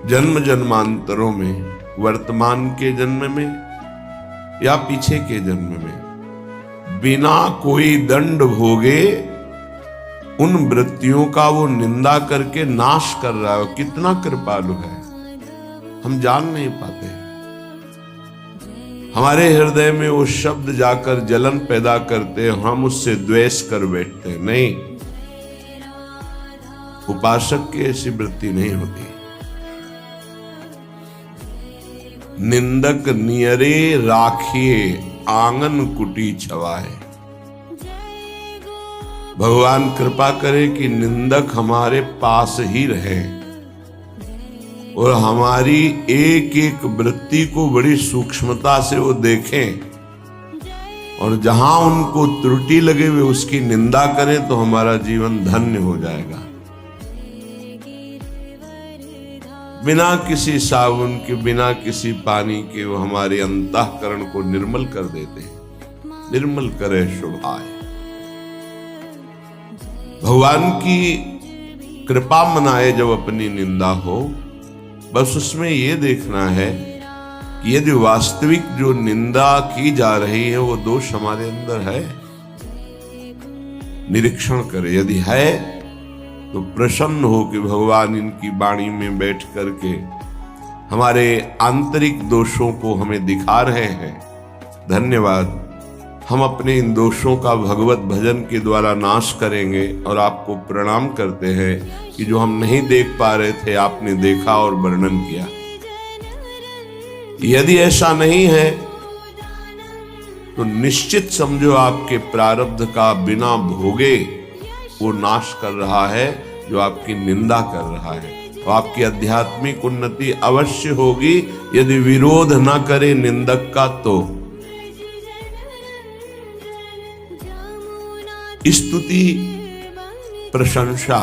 जन्म जन्मांतरों में, वर्तमान के जन्म में या पीछे के जन्म में, बिना कोई दंड भोगे उन वृत्तियों का वो निंदा करके नाश कर रहा है। कितना कृपालु है, हम जान नहीं पाते। हमारे हृदय में वो शब्द जाकर जलन पैदा करते, हम उससे द्वेष कर बैठते। नहीं, उपासक की ऐसी वृत्ति नहीं होती। निंदक नियरे राखिए आंगन कुटी छवाए। भगवान कृपा करे कि निंदक हमारे पास ही रहे और हमारी एक एक वृत्ति को बड़ी सूक्ष्मता से वो देखें, और जहां उनको त्रुटि लगे वे उसकी निंदा करें, तो हमारा जीवन धन्य हो जाएगा। बिना किसी साबुन के, बिना किसी पानी के वो हमारे अंतःकरण को निर्मल कर देते हैं। निर्मल करे शुभाए। भगवान की कृपा मनाए जब अपनी निंदा हो, बस उसमें ये देखना है कि यदि वास्तविक जो निंदा की जा रही है वो दोष हमारे अंदर है, निरीक्षण करे। यदि है तो प्रसन्न हो कि भगवान इनकी वाणी में बैठ करके हमारे आंतरिक दोषों को हमें दिखा रहे हैं। धन्यवाद, हम अपने इन दोषों का भगवत भजन के द्वारा नाश करेंगे। और आपको प्रणाम करते हैं कि जो हम नहीं देख पा रहे थे आपने देखा और वर्णन किया। यदि ऐसा नहीं है तो निश्चित समझो आपके प्रारब्ध का बिना भोगे वो नाश कर रहा है जो आपकी निंदा कर रहा है। तो आपकी आध्यात्मिक उन्नति अवश्य होगी यदि विरोध न करे निंदक का। तो स्तुति, प्रशंसा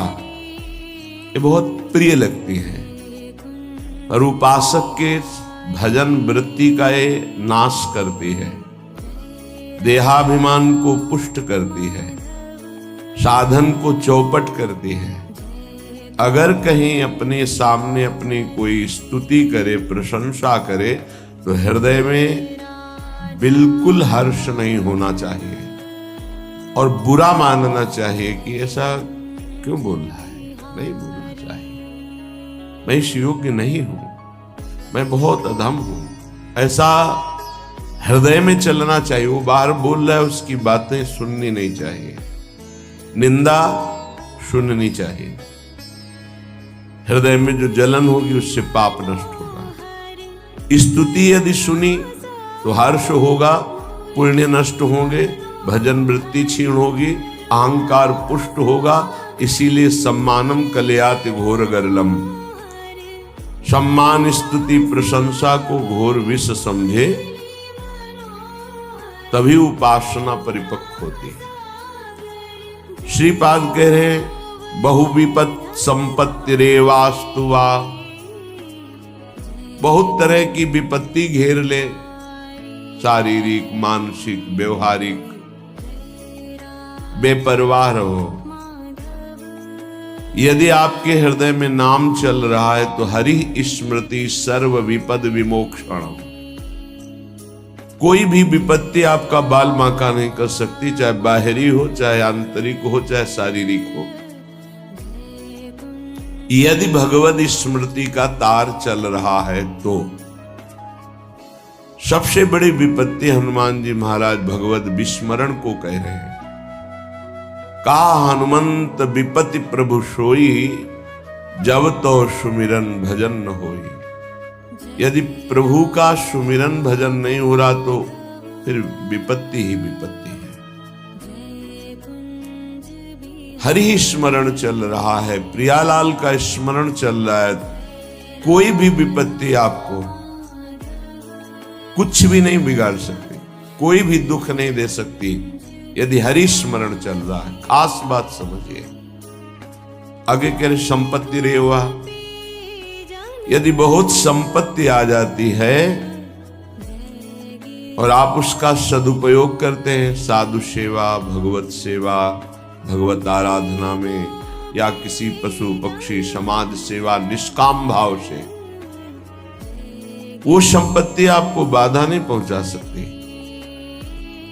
ये बहुत प्रिय लगती है, और उपासक के भजन वृत्ति का ये नाश करती है, देहाभिमान को पुष्ट करती है, साधन को चौपट करती है। अगर कहीं अपने सामने अपनी कोई स्तुति करे, प्रशंसा करे, तो हृदय में बिल्कुल हर्ष नहीं होना चाहिए और बुरा मानना चाहिए कि ऐसा क्यों बोल रहा है। नहीं बोलना चाहिए, मैं इस योग्य नहीं हूं, मैं बहुत अधम हूं, ऐसा हृदय में चलना चाहिए। वो बाहर बोल रहा है उसकी बातें सुननी नहीं चाहिए, निंदा सुननी चाहिए। हृदय में जो जलन होगी उससे पाप नष्ट होगा। स्तुति यदि सुनी तो हर्ष होगा, पुण्य नष्ट होंगे, भजन वृत्ति क्षीण होगी, अहंकार पुष्ट होगा। इसीलिए सम्मानम कलयाति घोर गरलम, सम्मान स्तुति प्रशंसा को घोर विष समझे, तभी उपासना परिपक्व होती है। श्रीपाद कह रहे हैं बहुविपत संपत्ति रेवास्तुवा, बहुत तरह की विपत्ति घेर ले, शारीरिक, मानसिक, व्यवहारिक, बेपरवाह रहो। यदि आपके हृदय में नाम चल रहा है तो हरि स्मृति सर्व विपद विमोक्षण। कोई भी विपत्ति आपका बाल बांका नहीं कर सकती, चाहे बाहरी हो, चाहे आंतरिक हो, चाहे शारीरिक हो। यदि भगवत स्मृति का तार चल रहा है तो सबसे बड़ी विपत्ति हनुमान जी महाराज भगवत विस्मरण को कह रहे हैं। का हनुमंत विपत्ति प्रभु सोई, जब तो सुमिरन भजन न होई। यदि प्रभु का सुमिरन भजन नहीं हो रहा तो फिर विपत्ति ही विपत्ति है। हरि स्मरण चल रहा है, प्रियालाल का स्मरण चल रहा है, कोई भी विपत्ति आपको कुछ भी नहीं बिगाड़ सकती, कोई भी दुख नहीं दे सकती यदि हरि स्मरण चल रहा है। खास बात समझिए। आगे कह रहे संपत्ति रेवा, यदि बहुत संपत्ति आ जाती है और आप उसका सदुपयोग करते हैं साधु सेवा, भगवत सेवा, भगवत आराधना में, या किसी पशु पक्षी समाज सेवा निष्काम भाव से, वो संपत्ति आपको बाधा नहीं पहुंचा सकती।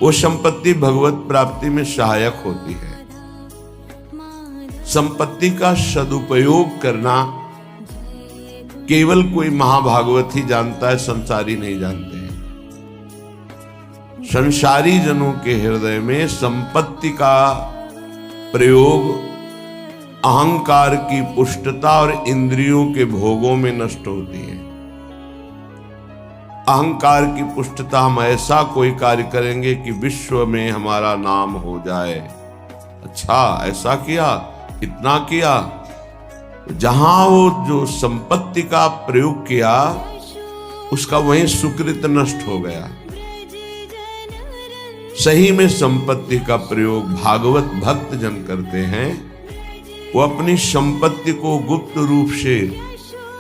वो संपत्ति भगवत प्राप्ति में सहायक होती है। संपत्ति का सदुपयोग करना केवल कोई महाभागवत ही जानता है, संसारी नहीं जानते हैं। संसारी जनों के हृदय में संपत्ति का प्रयोग अहंकार की पुष्टता और इंद्रियों के भोगों में नष्ट होती है। अहंकार की पुष्टता, हम ऐसा कोई कार्य करेंगे कि विश्व में हमारा नाम हो जाए। अच्छा, ऐसा किया, इतना किया। जहां वो जो संपत्ति का प्रयोग किया उसका वहीं सुकृत नष्ट हो गया। सही में संपत्ति का प्रयोग भागवत भक्त जन करते हैं। वो अपनी संपत्ति को गुप्त रूप से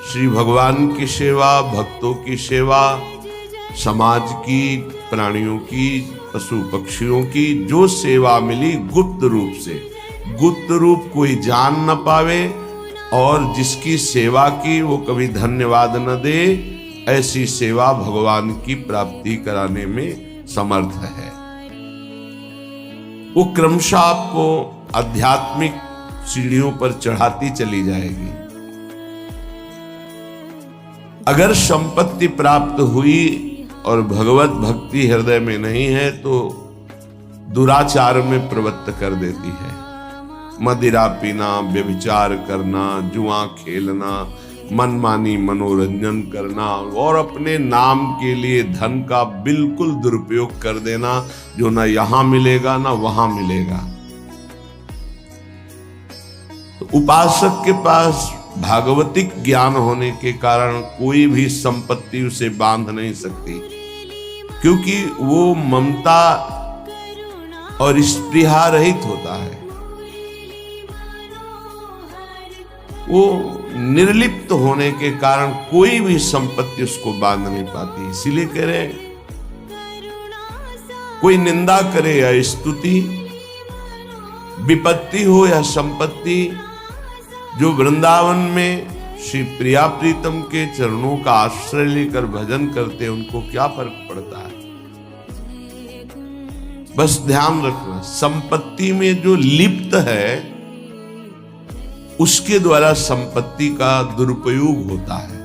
श्री भगवान की सेवा, भक्तों की सेवा, समाज की, प्राणियों की, पशु पक्षियों की जो सेवा मिली गुप्त रूप से, गुप्त रूप कोई जान न पावे और जिसकी सेवा की वो कभी धन्यवाद न दे, ऐसी सेवा भगवान की प्राप्ति कराने में समर्थ है। वो क्रमशः आपको आध्यात्मिक सीढ़ियों पर चढ़ाती चली जाएगी। अगर संपत्ति प्राप्त हुई और भगवत भक्ति हृदय में नहीं है तो दुराचार में प्रवृत्त कर देती है। मदिरा पीना, व्यभिचार करना, जुआ खेलना, मनमानी मनोरंजन करना और अपने नाम के लिए धन का बिल्कुल दुरुपयोग कर देना, जो ना यहां मिलेगा ना वहां मिलेगा। तो उपासक के पास भागवतिक ज्ञान होने के कारण कोई भी संपत्ति उसे बांध नहीं सकती, क्योंकि वो ममता और स्पृहा रहित होता है। वो निर्लिप्त होने के कारण कोई भी संपत्ति उसको बांध नहीं पाती। इसीलिए कह रहे हैं, कोई निंदा करे या स्तुति, विपत्ति हो या संपत्ति, जो वृंदावन में श्री प्रिया प्रीतम के चरणों का आश्रय लेकर भजन करते हैं, उनको क्या फर्क पड़ता है। बस ध्यान रखना, संपत्ति में जो लिप्त है उसके द्वारा संपत्ति का दुरुपयोग होता है।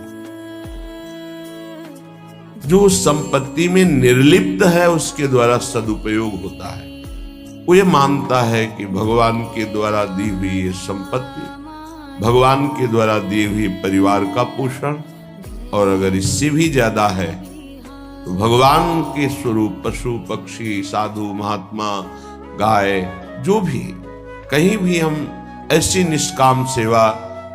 जो संपत्ति में निर्लिप्त है उसके द्वारा सदुपयोग होता है। वो ये मानता है कि भगवान के द्वारा दी हुई ये संपत्ति, भगवान के द्वारा दिए हुए परिवार का पोषण, और अगर इससे भी ज्यादा है तो भगवान के स्वरूप पशु पक्षी, साधु महात्मा, गाय, जो भी, कहीं भी हम ऐसी निष्काम सेवा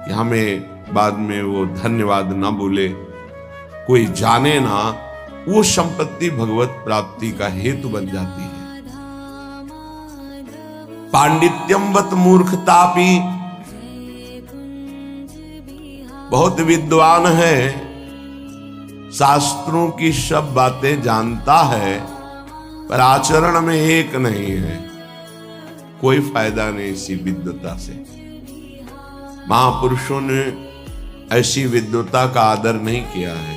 कि हमें बाद में वो धन्यवाद ना बोले, कोई जाने ना, वो संपत्ति भगवत प्राप्ति का हेतु बन जाती है। पांडित्यमवत मूर्खतापि, बहुत विद्वान है, शास्त्रों की सब बातें जानता है, पर आचरण में एक नहीं है। कोई फायदा नहीं इसी विद्वता से। महापुरुषों ने ऐसी विद्वता का आदर नहीं किया है।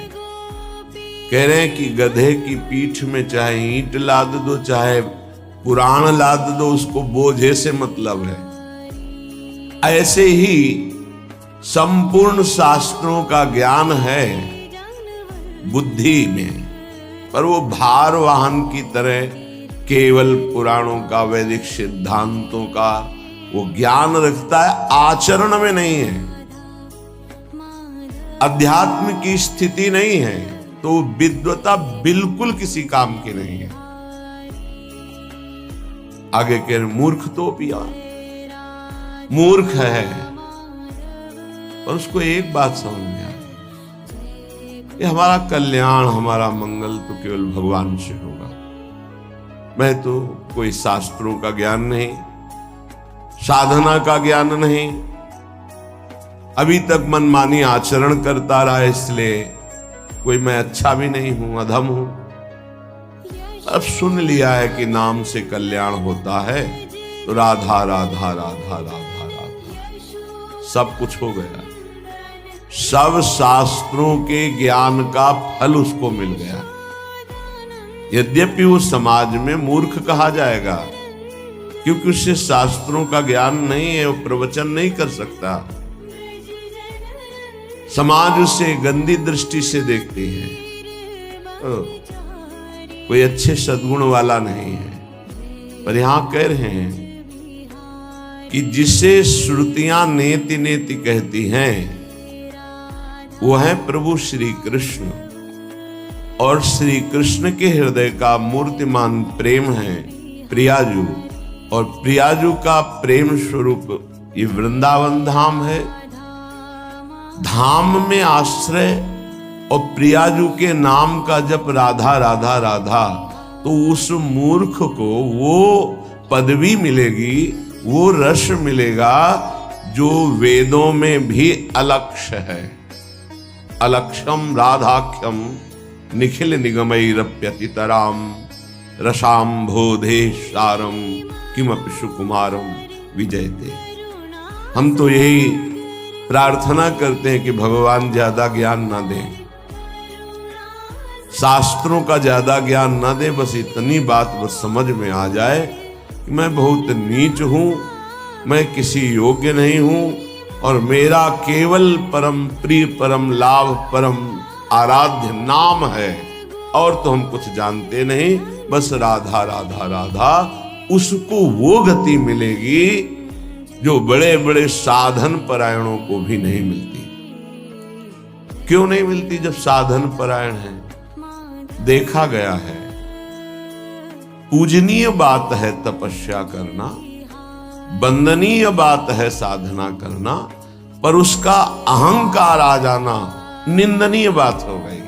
कह रहे हैं कि गधे की पीठ में चाहे ईंट लाद दो, चाहे पुराण लाद दो, उसको बोझे से मतलब है। ऐसे ही संपूर्ण शास्त्रों का ज्ञान है बुद्धि में, पर वो भार वाहन की तरह केवल पुराणों का, वैदिक सिद्धांतों का वो ज्ञान रखता है, आचरण में नहीं है, अध्यात्म की स्थिति नहीं है, तो विद्वता बिल्कुल किसी काम की नहीं है। आगे कह मूर्ख तो पिया, मूर्ख है, और उसको एक बात समझ में आ गई, हमारा कल्याण, हमारा मंगल तो केवल भगवान से होगा। मैं तो कोई शास्त्रों का ज्ञान नहीं, साधना का ज्ञान नहीं, अभी तक मनमानी आचरण करता रहा, इसलिए कोई मैं अच्छा भी नहीं हूं, अधम हूं। अब सुन लिया है कि नाम से कल्याण होता है, तो राधा राधा राधा राधा राधा सब कुछ हो गया। सब शास्त्रों के ज्ञान का फल उसको मिल गया। यद्यपि वो समाज में मूर्ख कहा जाएगा, क्योंकि उससे शास्त्रों का ज्ञान नहीं है, वो प्रवचन नहीं कर सकता। समाज उसे गंदी दृष्टि से देखती है, कोई अच्छे सद्गुण वाला नहीं है। पर यहां कह रहे हैं कि जिसे श्रुतियां नेति नेति कहती हैं वो है प्रभु श्री कृष्ण, और श्री कृष्ण के हृदय का मूर्तिमान प्रेम है प्रियाजू, और प्रियाजू का प्रेम स्वरूप ये वृंदावन धाम है। धाम में आश्रय और प्रियाजू के नाम का जप राधा राधा राधा, तो उस मूर्ख को वो पदवी मिलेगी, वो रस मिलेगा जो वेदों में भी अलक्ष्य है। अलक्ष्यम राधाख्यम निखिल निगमैरप्यतितराम रसाम्भोधे सारम किमपि सुकुमारम विजयते। हम तो यही प्रार्थना करते हैं कि भगवान ज्यादा ज्ञान ना दें, शास्त्रों का ज्यादा ज्ञान ना दे, बस इतनी बात बस समझ में आ जाए कि मैं बहुत नीच हूं, मैं किसी योग्य नहीं हूं, और मेरा केवल परम प्रिय परम लाभ परम आराध्य नाम है, और तो हम कुछ जानते नहीं, बस राधा राधा राधा। उसको वो गति मिलेगी जो बड़े बड़े साधन परायणों को भी नहीं मिलती। क्यों नहीं मिलती? जब साधन परायण है, देखा गया है पूजनीय बात है तपस्या करना, वंदनीय बात है साधना करना, पर उसका अहंकार आ जाना निंदनीय बात हो गई।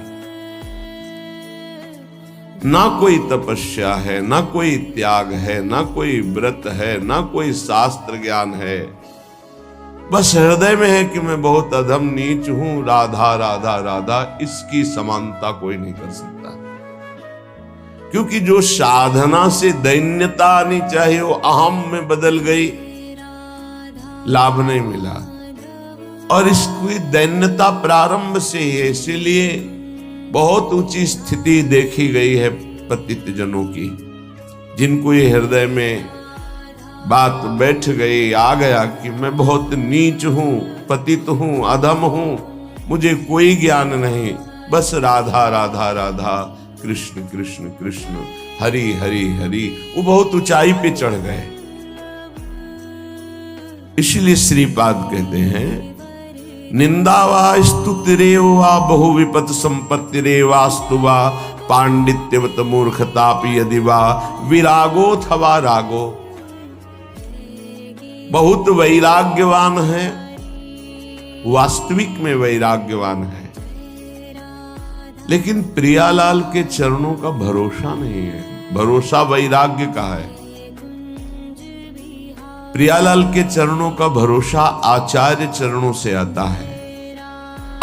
ना कोई तपस्या है, ना कोई त्याग है, ना कोई व्रत है, ना कोई शास्त्र ज्ञान है, बस हृदय में है कि मैं बहुत अधम नीच हूं, राधा राधा राधा। इसकी समानता कोई नहीं कर सकता, क्योंकि जो साधना से दैन्यता आनी चाहिए वो अहम में बदल गई, लाभ नहीं मिला। और इसकी दैन्यता प्रारंभ से ही है, इसीलिए बहुत ऊंची स्थिति देखी गई है पतित जनों की, जिनको ये हृदय में बात बैठ गई, आ गया कि मैं बहुत नीच हूं, पतित हूं, अधम हूं, मुझे कोई ज्ञान नहीं, बस राधा राधा राधा, कृष्ण कृष्ण कृष्ण, हरि हरि हरि। वो बहुत ऊंचाई पे चढ़ गए। इसलिए श्रीपाद कहते हैं निंदा वा स्तुतिरेव वा बहु विपत संपत्तिरेवास्तु वा पांडित्यवत मूर्खतापि यदि वा विरागोऽथवा रागो। बहुत वैराग्यवान है, वास्तविक में वैराग्यवान है, लेकिन प्रियालाल के चरणों का भरोसा नहीं है। भरोसा वैराग्य का है। प्रियालाल के चरणों का भरोसा आचार्य चरणों से आता है।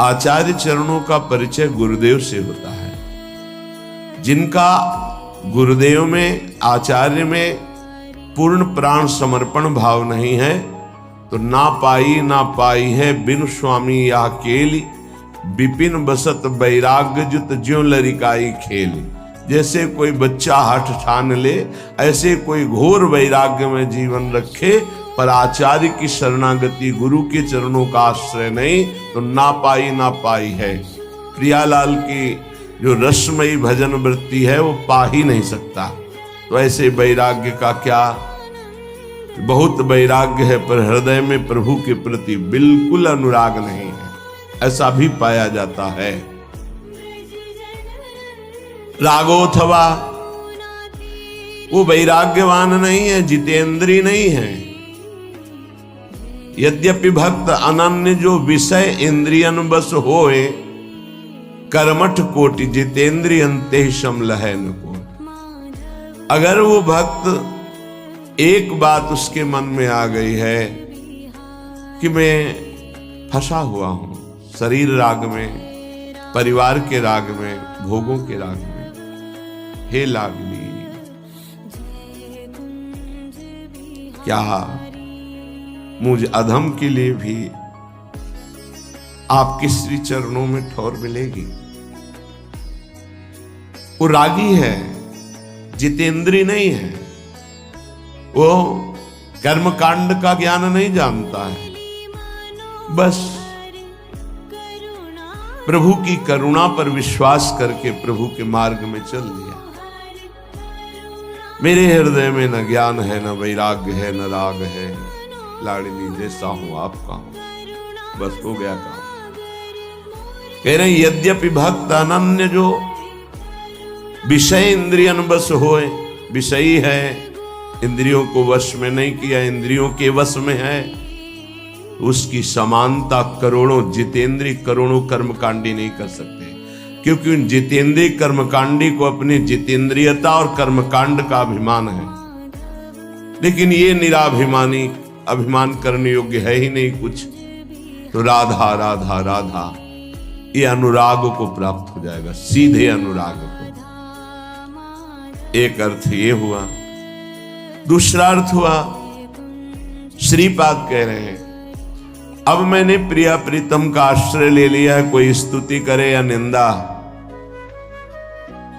आचार्य चरणों का परिचय गुरुदेव से होता है। जिनका गुरुदेव में, आचार्य में पूर्ण प्राण समर्पण भाव नहीं है, तो ना पाई है बिन स्वामी या केली, विपिन बसत वैराग्य जुत ज्यों लरिकाई खेली। जैसे कोई बच्चा हठ ठान ले, ऐसे कोई घोर वैराग्य में जीवन रखे, पर आचार्य की शरणागति, गुरु के चरणों का आश्रय नहीं, तो ना पाई है। प्रियालाल की जो रसमयी भजन वृत्ति है वो पा ही नहीं सकता। तो ऐसे वैराग्य का क्या, बहुत वैराग्य है पर हृदय में प्रभु के प्रति बिल्कुल अनुराग नहीं है, ऐसा भी पाया जाता है। रागोथवा, वो वैराग्यवान नहीं है, जितेंद्रिय नहीं है। यद्यपि भक्त अनन्य जो विषय इंद्रियन बस होए, कर्मठ कोटि जितेंद्रिय अंते समलहै न को। अगर वो भक्त एक बात उसके मन में आ गई है कि मैं फंसा हुआ हूं शरीर राग में, परिवार के राग में, भोगों के राग में, हे लागली, क्या मुझ अधम के लिए भी आपके श्री चरणों में ठौर मिलेगी। वो रागी है, जितेंद्री नहीं है, वो कर्मकांड का ज्ञान नहीं जानता है, बस प्रभु की करुणा पर विश्वास करके प्रभु के मार्ग में चल दिया। मेरे हृदय में न ज्ञान है, न वैराग्य है, न राग है, लाडली जैसा हूं आपका हूं, बस हो गया काम। कह रहे यद्यपि भक्त अनन्य जो विषय इंद्रियन बस होए, विषयी है, इंद्रियों को वश में नहीं किया, इंद्रियों के वश में है, उसकी समानता करोड़ों जितेंद्री करोड़ों कर्मकांडी नहीं कर सकते, क्योंकि उन जितेंद्री कर्मकांडी को अपनी जितेंद्रियता और कर्मकांड का अभिमान है। लेकिन ये निराभिमानी अभिमान करने योग्य है ही नहीं कुछ, तो राधा राधा राधा ये अनुराग को प्राप्त हो जाएगा, सीधे अनुराग को। एक अर्थ ये हुआ। दूसरा अर्थ हुआ, श्रीपाद कह रहे हैं अब मैंने प्रिया प्रीतम का आश्रय ले लिया है, कोई स्तुति करे या निंदा,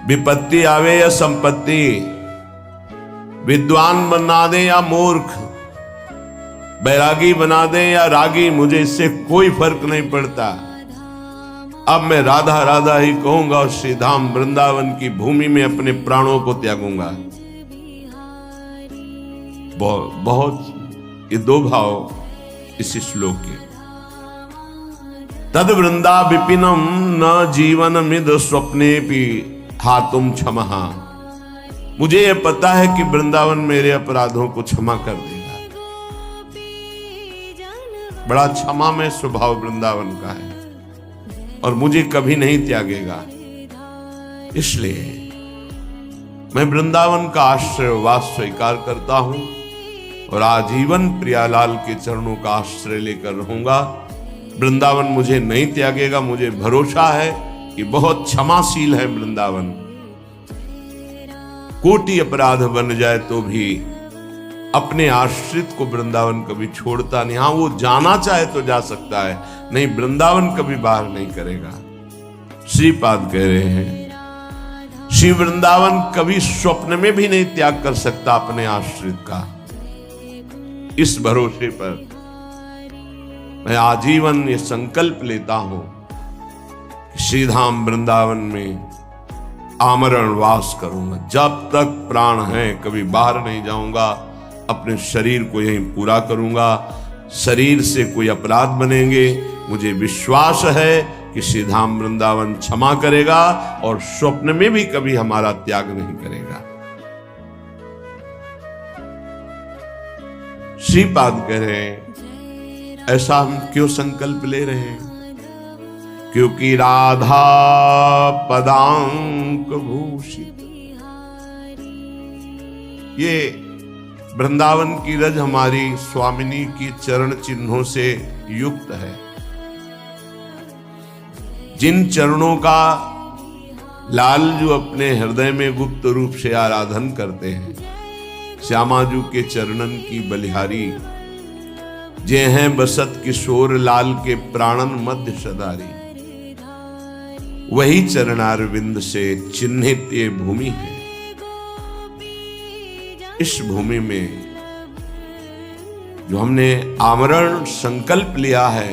विपत्ति आवे या संपत्ति, विद्वान बना दे या मूर्ख, बैरागी बना दे या रागी, मुझे इससे कोई फर्क नहीं पड़ता। अब मैं राधा राधा ही कहूंगा और श्री धाम वृंदावन की भूमि में अपने प्राणों को त्यागूंगा। बहुत ये दो भाव इस श्लोक के। तद वृंदा विपिनम न जीवन मिद स्वप्ने भी हातुम क्षमा। मुझे यह पता है कि वृंदावन मेरे अपराधों को क्षमा कर देगा। बड़ा क्षमा में स्वभाव वृंदावन का है और मुझे कभी नहीं त्यागेगा। इसलिए मैं वृंदावन का आश्रय वास स्वीकार करता हूं और आजीवन प्रियालाल के चरणों का आश्रय लेकर रहूंगा। वृंदावन मुझे नहीं त्यागेगा, मुझे भरोसा है कि बहुत क्षमाशील है वृंदावन। कोटि अपराध बन जाए तो भी अपने आश्रित को वृंदावन कभी छोड़ता नहीं। हाँ, वो जाना चाहे तो जा सकता है, नहीं वृंदावन कभी बाहर नहीं करेगा। श्रीपाद कह रहे हैं श्री वृंदावन कभी स्वप्न में भी नहीं त्याग कर सकता अपने आश्रित का। इस भरोसे पर मैं आजीवन ये संकल्प लेता हूं कि श्रीधाम वृंदावन में आमरण वास करूंगा। जब तक प्राण है कभी बाहर नहीं जाऊंगा, अपने शरीर को यहीं पूरा करूंगा। शरीर से कोई अपराध बनेंगे, मुझे विश्वास है कि श्रीधाम वृंदावन क्षमा करेगा और स्वप्न में भी कभी हमारा त्याग नहीं करेगा। श्रीपाद कह रहे हैं ऐसा हम क्यों संकल्प ले रहे हैं? क्योंकि राधा पदांक भूषित, ये वृंदावन की रज हमारी स्वामिनी की चरण चिन्हों से युक्त है। जिन चरणों का लाल जो अपने हृदय में गुप्त रूप से आराधन करते हैं, श्यामाजू के चरणन की बलिहारी, जे हैं बसत किशोर लाल के प्राणन मध्य सदारी, वही चरणारविंद से चिन्हित ये भूमि है। इस भूमि में जो हमने आमरण संकल्प लिया है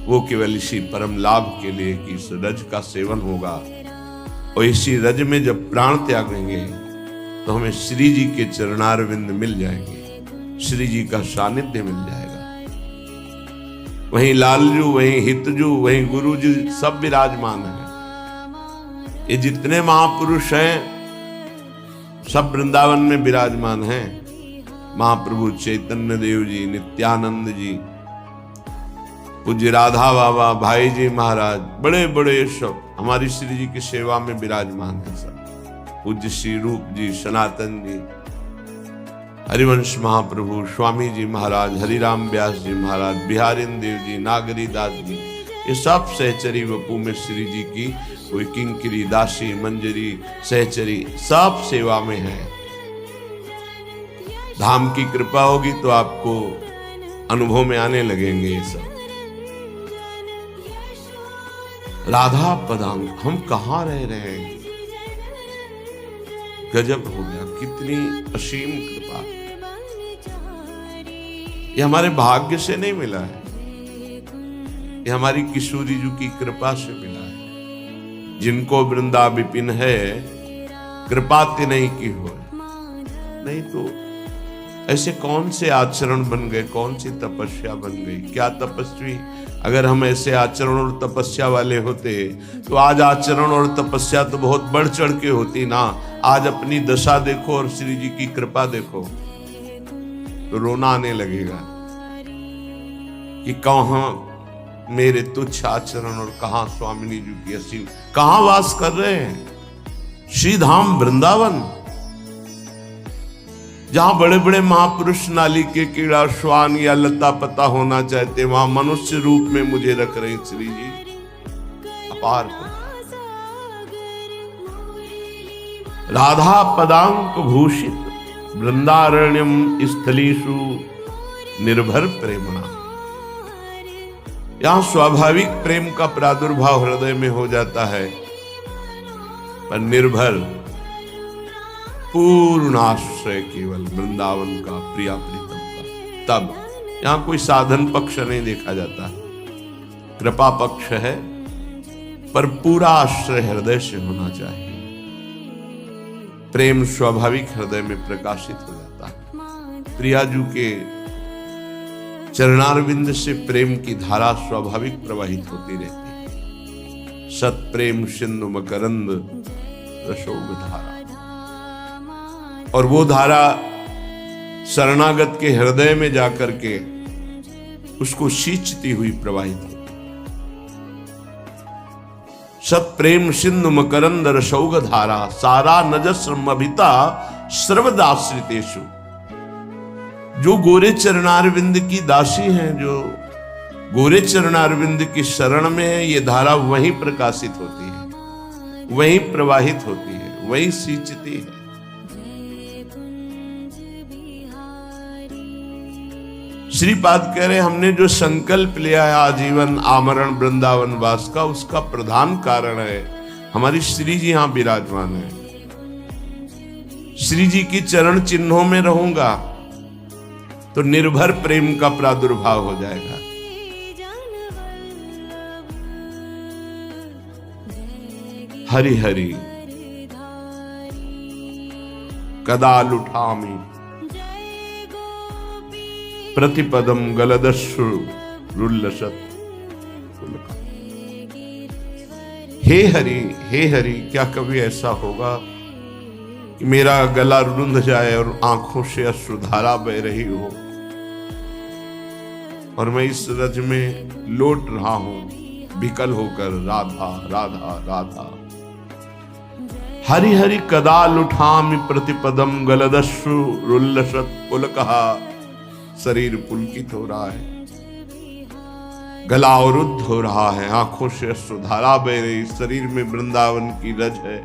वो केवल इसी परम लाभ के लिए कि इस रज का सेवन होगा, और इसी रज में जब प्राण त्यागेंगे तो हमें श्री जी के चरणारविंद मिल जाएंगे, श्री जी का सानिध्य मिल जाएगा। वहीं लालजू, वहीं हितजू, वहीं गुरुजी सब विराजमान है। ये जितने महापुरुष हैं सब वृंदावन में विराजमान हैं। महाप्रभु चैतन्य देव जी, नित्यानंद जी, पूज्य राधा बाबा, भाई जी महाराज, बड़े बड़े सब हमारी श्री जी की सेवा में विराजमान है। सब पूज्य श्री रूप जी, सनातन जी, हरिवंश महाप्रभु, स्वामी जी महाराज, हरिराम व्यास जी महाराज, बिहारिन देव जी, नागरी दास जी, ये सब सहचरी वपू में श्री जी की कोई किंकरी, दासी, मंजरी, सहचरी सब सेवा में है। धाम की कृपा होगी तो आपको अनुभव में आने लगेंगे ये सब। राधा पदांग, हम कहाँ रह रहे हैं। गजब हो गया, कितनी असीम कृपा। ये हमारे भाग्य से नहीं मिला है, ये हमारी किशोरी जी की कृपा से मिला है। जिनको वृंदा विपिन है, कृपा तिन्हीं की हो। नहीं तो ऐसे कौन से आचरण बन गए, कौन सी तपस्या बन गई। क्या तपस्वी, अगर हम ऐसे आचरण और तपस्या वाले होते तो आज आचरण और तपस्या तो बहुत बढ़ चढ़ के होती ना। आज अपनी दशा देखो और श्री जी की कृपा देखो तो रोना आने लगेगा कि कहां मेरे तुच्छ आचरण और कहां स्वामिनी जी की असीम, कहां वास कर रहे हैं। श्री धाम वृंदावन, जहां बड़े बड़े महापुरुष नाली के कीड़ा श्वान या लता पता होना चाहते, वहां मनुष्य रूप में मुझे रख रहे श्री जी। अपार राधा पदांक भूषित वृंदारण्यम स्थलीषु निर्भर प्रेमणा। यहां स्वाभाविक प्रेम का प्रादुर्भाव हृदय में हो जाता है, पर निर्भर पूर्ण आश्रय केवल वृंदावन का, प्रिया प्रीतम का। तब यहां कोई साधन पक्ष नहीं देखा जाता, कृपा पक्ष है, पर पूरा आश्रय हृदय से होना चाहिए। प्रेम स्वाभाविक हृदय में प्रकाशित हो जाता है। प्रियाजू के चरणारविंद से प्रेम की धारा स्वाभाविक प्रवाहित होती रहती है। सत प्रेम सिंधु मकरंद रसोग धारा, और वो धारा शरणागत के हृदय में जाकर के उसको सींचती हुई प्रवाहित होती। सत प्रेम सिंधु मकरंद रसौग धारा, सारा नजस्रमभिता सर्वदाश्रितेषु। जो गोरे चरणारविंद की दासी हैं, जो गोरे चरणारविंद की शरण में है, ये धारा वहीं प्रकाशित होती है, वहीं प्रवाहित होती है, वहीं सींचती है। श्रीपाद कह रहे, हमने जो संकल्प लिया है आजीवन आमरण वृंदावन वास का, उसका प्रधान कारण है हमारी श्री जी यहां विराजमान है। श्री जी की चरण चिन्हों में रहूंगा तो निर्भर प्रेम का प्रादुर्भाव हो जाएगा। हरि हरि कदा लुठामी प्रतिपदम गलदश्रु रुल्लसत। हे हरि, क्या कभी ऐसा होगा कि मेरा गला रुंध जाए और आंखों से अश्रुधारा बह रही हो और मैं इस रज में लौट रहा हूं विकल होकर, राधा राधा राधा। हरि हरि कदा लुठामि प्रतिपदम गलदश्रु रुल्लसत पुलकहा। शरीर पुलकित हो रहा है, गला अवरुद्ध हो रहा है, आंखों से अश्रुधारा बह रही, शरीर में वृंदावन की रज है।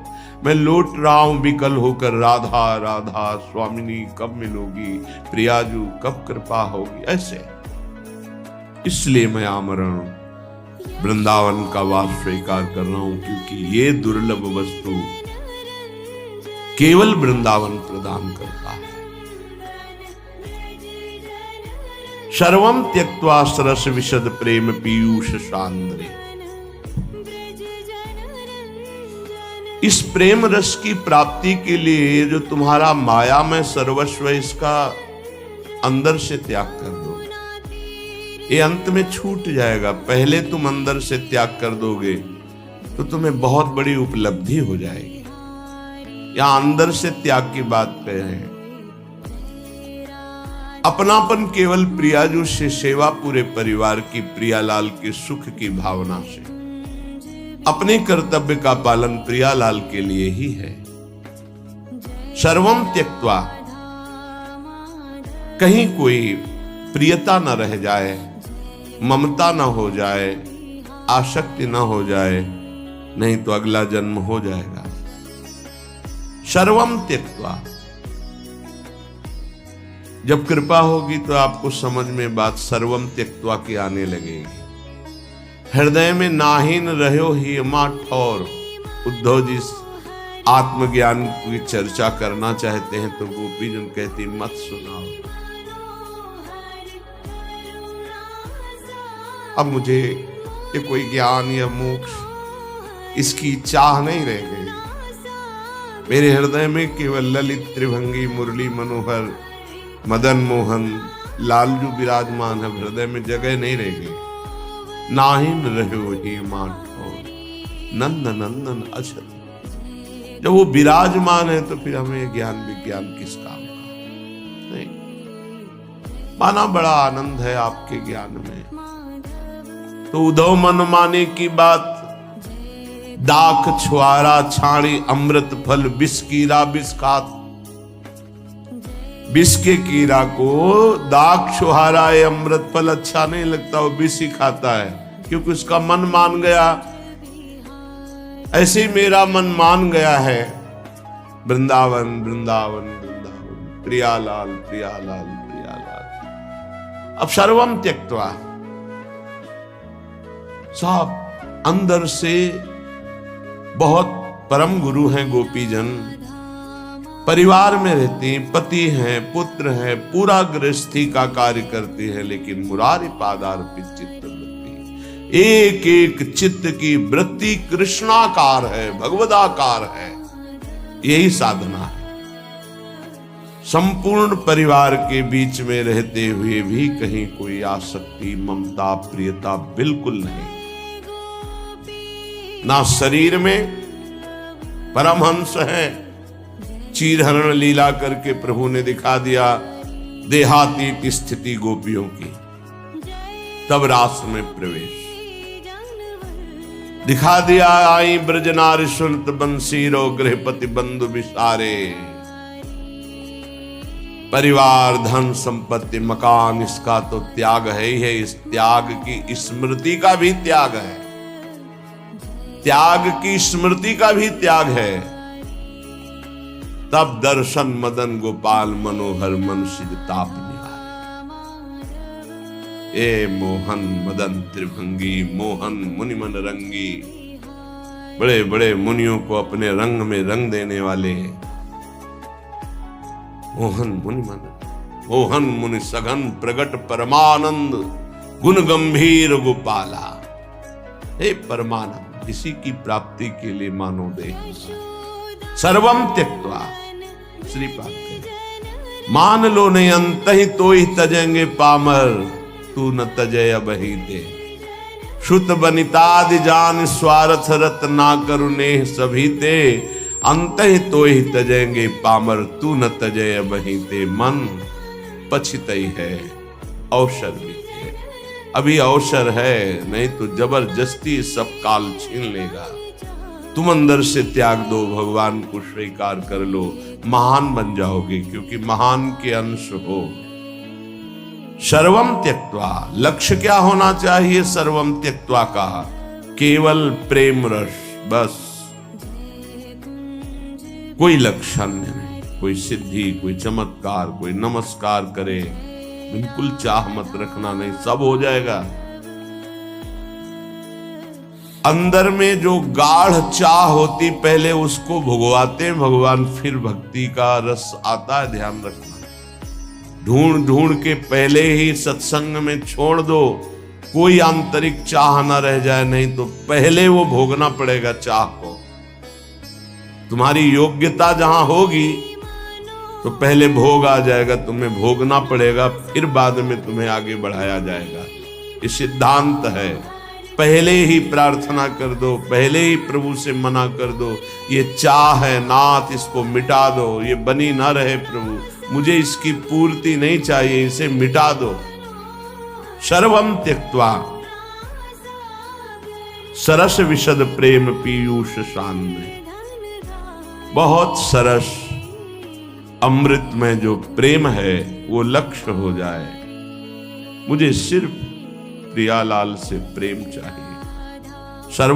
मैं लौट रहा हूं विकल होकर, राधा राधा स्वामिनी कब मिलोगी, प्रियाजू कब कृपा होगी। ऐसे इसलिए मैं आमरण वृंदावन का वास स्वीकार कर रहा हूं, क्योंकि ये दुर्लभ वस्तु केवल वृंदावन प्रदान करता है। सर्वम त्यक्त्वा सरस विशद प्रेम पीयूष सांद्रे। इस प्रेम रस की प्राप्ति के लिए जो तुम्हारा माया में सर्वस्व, इसका अंदर से त्याग कर दो। ये अंत में छूट जाएगा। पहले तुम अंदर से त्याग कर दोगे तो तुम्हें बहुत बड़ी उपलब्धि हो जाएगी। यहां अंदर से त्याग की बात कह रहे हैं। अपनापन केवल प्रियाजू से, सेवा पूरे परिवार की, प्रियालाल के सुख की भावना से। अपने कर्तव्य का पालन प्रियालाल के लिए ही है। सर्वम त्यक्त्वा, कहीं कोई प्रियता न रह जाए, ममता न हो जाए, आसक्ति न हो जाए, नहीं तो अगला जन्म हो जाएगा। सर्वम त्यक्त्वा। जब कृपा होगी तो आपको समझ में बात सर्वम त्यक्त्वा की आने लगेगी। हृदय में नाहीन रहो ही मां ठौर। उद्धव जी आत्मज्ञान की चर्चा करना चाहते हैं तो गोपी जन कहती मत सुनाओ। अब मुझे ये कोई ज्ञान या मोक्ष इसकी चाह नहीं रह गई। मेरे हृदय में केवल ललित त्रिभंगी मुरली मनोहर मदन मोहन लालजू विराजमान है। हृदय में जगह नहीं रह गई। नाहिन रहो ही मां ठौर नंद नंदन अछत। जब वो विराजमान है तो फिर हमें ज्ञान विज्ञान किस काम का? नहीं, माना बड़ा आनंद है आपके ज्ञान में। तो उद्धव मन माने की बात, दाख छुआरा छाणी अमृत फल विष कीरा विष खात। विष के कीड़ा को दाख छुहारा है, अमृत फल अच्छा नहीं लगता, वो विष ही खाता है क्योंकि उसका मन मान गया। ऐसे ही मेरा मन मान गया है वृंदावन वृंदावन वृंदावन, प्रियालाल प्रियालाल प्रियालाल। अब सर्वम त्यक्त्वा, साहब अंदर से बहुत परम गुरु हैं गोपीजन, परिवार में रहती हैं, पति हैं, पुत्र हैं, पूरा गृहस्थी का कार्य करती है, लेकिन मुरारी पादार्पित चित्त वृत्ति, एक एक चित्त की वृत्ति कृष्णाकार है, भगवदाकार है। यही साधना है। संपूर्ण परिवार के बीच में रहते हुए भी कहीं कोई आसक्ति ममता प्रियता बिल्कुल नहीं। ना शरीर में परमहंस है, चीरहरण लीला करके प्रभु ने दिखा दिया देहातीत स्थिति गोपियों की। तब रास में प्रवेश दिखा दिया, आई ब्रजनारी सुनत बंसीरो गृहपति बंधु विसारे। परिवार धन संपत्ति मकान इसका तो त्याग है ही है, इस त्याग की स्मृति का भी त्याग है, त्याग की स्मृति का भी त्याग है। तब दर्शन मदन गोपाल मनोहर मन सिज ताप निहारे। ए मोहन मदन त्रिभंगी मोहन मुनि मन रंगी। बड़े बड़े मुनियों को अपने रंग में रंग देने वाले मोहन मुनि मन, मोहन मुनि सघन प्रगट परमानंद गुण गंभीर गोपाला। हे परमानंद, इसी की प्राप्ति के लिए मानो दे सर्वम त्यक्त्वा। श्रीपाद कहे मान लो नहीं अंत ही तो ही तजेंगे पामर, तू न तजय अबहीते। श्रुत बनितादि जान स्वार्थ रत ना करुणे सभी ते। अंत ही तो ही तजेंगे पामर, तू न तजय अबहीते। मन पछितई है अवसर भी है, अभी अवसर है, नहीं तो जबरदस्ती सब काल छीन लेगा। तुम अंदर से त्याग दो, भगवान को स्वीकार कर लो, महान बन जाओगे क्योंकि महान के अंश हो। सर्वम त्यक्त्वा, लक्ष्य क्या होना चाहिए सर्वम त्यक्त्वा का? केवल प्रेम रस, बस। कोई लक्ष्य नहीं, कोई सिद्धि, कोई चमत्कार, कोई नमस्कार करे, बिल्कुल चाह मत रखना, नहीं सब हो जाएगा। अंदर में जो गाढ़ चाह होती पहले उसको भुगवाते भगवान, फिर भक्ति का रस आता है, ध्यान रखना। ढूंढ ढूंढ के पहले ही सत्संग में छोड़ दो, कोई आंतरिक चाह ना रह जाए, नहीं तो पहले वो भोगना पड़ेगा चाह को। तुम्हारी योग्यता जहां होगी तो पहले भोग आ जाएगा, तुम्हें भोगना पड़ेगा, फिर बाद में तुम्हें आगे बढ़ाया जाएगा। ये सिद्धांत है। पहले ही प्रार्थना कर दो, पहले ही प्रभु से मना कर दो, ये चाह है नाथ, इसको मिटा दो, ये बनी ना रहे प्रभु, मुझे इसकी पूर्ति नहीं चाहिए, इसे मिटा दो। सर्वम त्यक्त्वा सरस विशद प्रेम पीयूष शान। बहुत सरस अमृत में जो प्रेम है वो लक्ष्य हो जाए। मुझे सिर्फ प्रियालाल से प्रेम चाहिए। सर्व